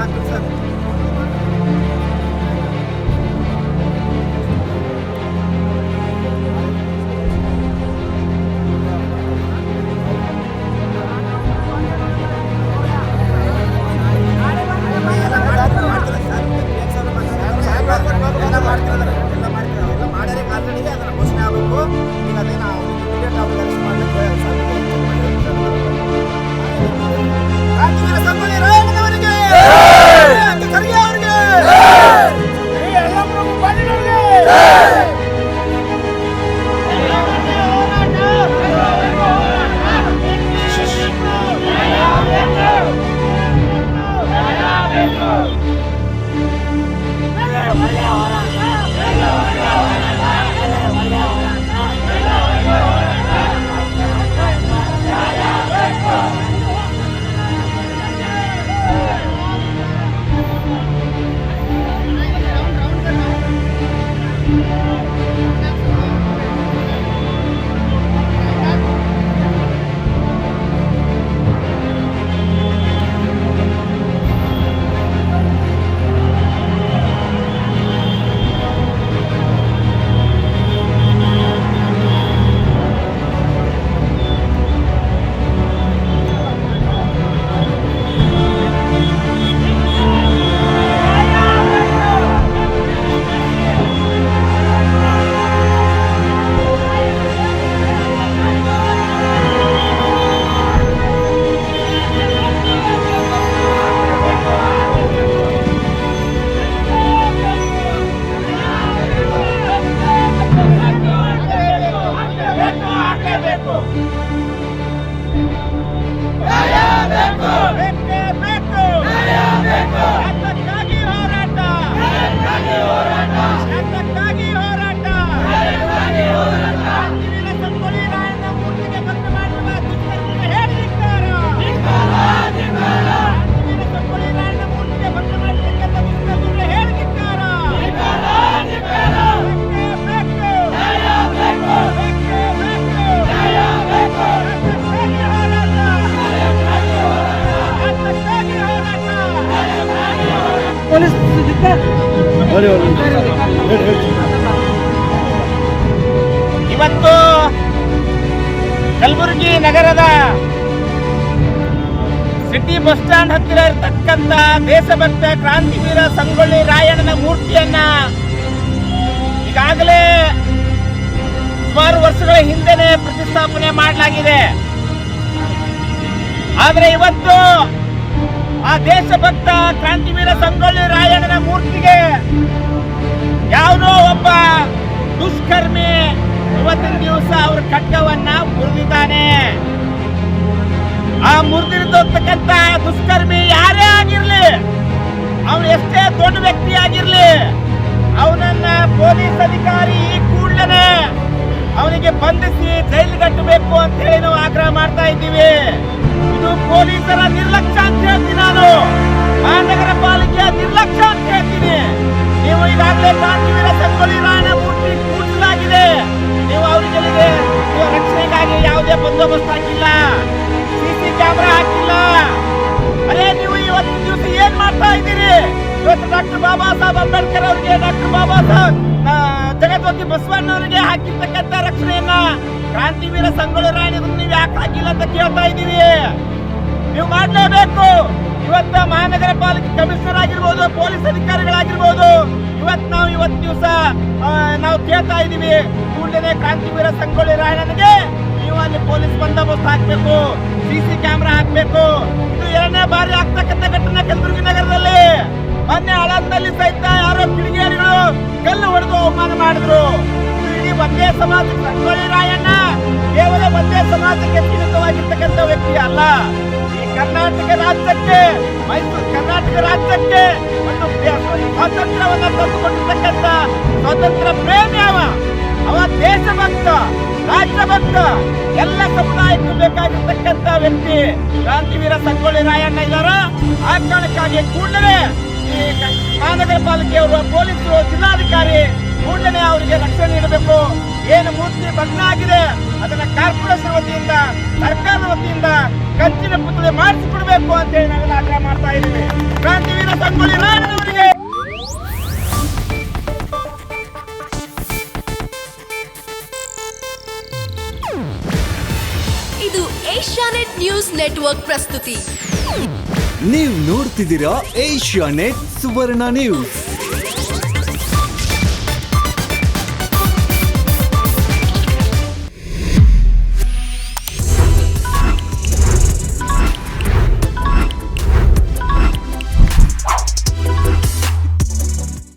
ಹಾಕ್ತೀವಿ ಸರ್. ಇವತ್ತು ಕಲಬುರಗಿ ನಗರದ ಸಿಟಿ ಬಸ್ ಸ್ಟ್ಯಾಂಡ್ ಹತ್ತಿರ ಇರತಕ್ಕಂತ ದೇಶಭಕ್ತ ಕ್ರಾಂತಿವೀರ ಸಂಗೊಳ್ಳಿ ರಾಯಣ್ಣನ ಮೂರ್ತಿಯನ್ನ ಈಗಾಗಲೇ ಸುಮಾರು ವರ್ಷಗಳ ಹಿಂದೆನೆ ಪ್ರತಿಷ್ಠಾಪನೆ ಮಾಡಲಾಗಿದೆ. ಆದರೆ ಇವತ್ತು ಆ ದೇಶಭಕ್ತ ಕ್ರಾಂತಿವೀರ ಸಂಗೊಳ್ಳಿ ರಾಯಣ್ಣನ ಮೂರ್ತಿಗೆ ಯಾವುದೋ ಒಬ್ಬ ದುಷ್ಕರ್ಮಿ ಇವತ್ತಿನ ದಿವಸ ಅವ್ರ ಖಡ್ಗವನ್ನ ಮುರಿದಿದ್ದಾನೆ. ಆ ಮುರಿದಿರತಕ್ಕಂತ ದುಷ್ಕರ್ಮಿ ಯಾರೇ ಆಗಿರ್ಲಿ, ಅವನು ಎಷ್ಟೇ ದೊಡ್ಡ ವ್ಯಕ್ತಿ ಆಗಿರ್ಲಿ, ಅವನನ್ನ ಪೊಲೀಸ್ ಅಧಿಕಾರಿ ಈ ಕೂಡಲೇ ಅವನಿಗೆ ಬಂಧಿಸಿ ಜೈಲು ಕಟ್ಟಬೇಕು ಅಂತ ಹೇಳಿ ನಾವು ಆಗ್ರಹ ಮಾಡ್ತಾ ಇದ್ದೀವಿ. ಇದು ಪೊಲೀಸರ ನಿರ್ಲಕ್ಷ್ಯ ಅಂತ ಹೇಳ್ತೀನಿ, ನಾನು ಮಹಾನಗರ ಪಾಲಿಕೆಯ ನಿರ್ಲಕ್ಷ್ಯ ಅಂತ ಹೇಳ್ತೀನಿ. ನೀವು ಈಗಾಗಲೇ ಕ್ರಾಂತಿವೀರ ಸಂಗೊಳ್ಳಿ ರಾಯಣ್ಣ ಮೂರ್ತಿ ಕೂಡಿಸಲಾಗಿದೆ, ನೀವು ಅವರಿಗೆ ರಕ್ಷಣೆಗಾಗಿ ಯಾವುದೇ ಬಂದೋಬಸ್ತ್ ಹಾಕಿಲ್ಲ, ಸಿಸಿ ಕ್ಯಾಮೆರಾ ಹಾಕಿಲ್ಲ. ಅದೇ ನೀವು ಇವತ್ತು ದಿವಸ ಏನ್ ಮಾಡ್ತಾ ಇದ್ದೀರಿ? ಇವತ್ತು ಡಾಕ್ಟರ್ ಬಾಬಾ ಸಾಹೇಬ್ ಅಂಬೇಡ್ಕರ್ ಅವರಿಗೆ, ಡಾಕ್ಟರ್ ಬಾಬಾ ಸಾಹೇಬ್ ಜಗಜ್ಯೋತಿ ಬಸವಣ್ಣವರಿಗೆ ಹಾಕಿರ್ತಕ್ಕಂಥ ರಕ್ಷಣೆಯನ್ನ ಕ್ರಾಂತಿವೀರ ಸಂಗೊಳ್ಳಿ ರಾಯಣ್ಣ ನೀವು ಯಾಕೆ ಹಾಕಿಲ್ಲ ಅಂತ ಕೇಳ್ತಾ ಇದ್ದೀವಿ. ನೀವು ಮಾಡಲೇಬೇಕು. ಇವತ್ತು ಮಹಾನಗರ ಪಾಲಿಕೆ ಕಮಿಷನರ್ ಆಗಿರ್ಬೋದು, ಪೊಲೀಸ್ ಅಧಿಕಾರಿಗಳಾಗಿರ್ಬೋದು, ಇವತ್ತು ದಿವಸ ನಾವು ಕೇಳ್ತಾ ಇದ್ದೀವಿ, ಕೂಡಲೇ ಕ್ರಾಂತಿವೀರ ಸಂಗೊಳ್ಳಿ ರಾಯಣ್ಣನಿಗೆ ನೀವು ಅಲ್ಲಿ ಪೊಲೀಸ್ ಬಂದೋಬಸ್ತ್ ಹಾಕ್ಬೇಕು, ಸಿಸಿ ಕ್ಯಾಮೆರಾ ಹಾಕ್ಬೇಕು. ಇದು ಎರಡನೇ ಬಾರಿ ಆಗ್ತಕ್ಕಂಥ ಘಟನೆ ಕಲಬುರಗಿ ನಗರದಲ್ಲಿ. ಮೊನ್ನೆ ಆಳಂದಲ್ಲಿ ಸಹಿತ ಯಾರೋ ಕಿಡಿಗೇಡಿಗಳು ಕಲ್ಲು ಹೊಡೆದು ಅವಮಾನ ಮಾಡಿದ್ರು. ಇಡೀ ಒಂದೇ ಸಮಾಜ ಸಂಗೊಳ್ಳಿ ರಾಯಣ್ಣ ಕೇವಲ ಒಂದೇ ಸಮಾಜಕ್ಕೆ ಸೀಮಿತವಾಗಿರ್ತಕ್ಕಂಥ ವ್ಯಕ್ತಿ ಅಲ್ಲ. ಈ ಕರ್ನಾಟಕ ರಾಜ್ಯಕ್ಕೆ, ಕರ್ನಾಟಕ ರಾಜ್ಯಕ್ಕೆ ಒಂದು ಸ್ವಾತಂತ್ರ್ಯವನ್ನ ತಂದುಕೊಟ್ಟಿರ್ತಕ್ಕಂಥ ಸ್ವಾತಂತ್ರ್ಯ ಪ್ರೇಮಿ ಅವ ದೇಶಭಕ್ತ, ರಾಷ್ಟ್ರಭಕ್ತ, ಎಲ್ಲ ಸಮುದಾಯಕ್ಕೂ ಬೇಕಾಗಿರ್ತಕ್ಕಂಥ ವ್ಯಕ್ತಿ ಕ್ರಾಂತಿವೀರ ಸಂಗೊಳ್ಳಿ ರಾಯಣ್ಣ ಇದ್ದಾರ. ಆ ಕಾರಣಕ್ಕಾಗಿ ಕೂಡಲೇ ಈ ಮಹಾನಗರ ಪಾಲಿಕೆಯವರು, ಪೊಲೀಸರು, ಜಿಲ್ಲಾಧಿಕಾರಿ ಕೂಡಲೇ ಅವರಿಗೆ ರಕ್ಷಣೆ ನೀಡಬೇಕು. ಏನು ಮೂರ್ತಿ ಭಗ್ನ ಆಗಿದೆ ಅದನ್ನ ಕಾರ್ಪೊರೇಷನ್ ವತಿಯಿಂದ, ಸರ್ಕಾರದ ವತಿಯಿಂದ ಕಂಚಿನ ಪುತ್ಥಳಿ ಮಾಡಿಸಿಕೊಡ್ಬೇಕು ಅಂತ ಹೇಳಿ ನಾವೆಲ್ಲ ಆಗ್ರಹ ಮಾಡ್ತಾ ಇದ್ದೀವಿ. ಕ್ರಾಂತಿವೀರ ಸಂಗೊಳ್ಳಿ ರಾಯಣ್ಣನವರಿಗೆ ಇದು ಏಷ್ಯಾನೆಟ್ ನ್ಯೂಸ್ ನೆಟ್ವರ್ಕ್ ಪ್ರಸ್ತುತಿ. ನೀವು ನೋಡ್ತಿದ್ದೀರಾ ಏಷ್ಯಾನೆಟ್ ಸುವರ್ಣ ನ್ಯೂಸ್.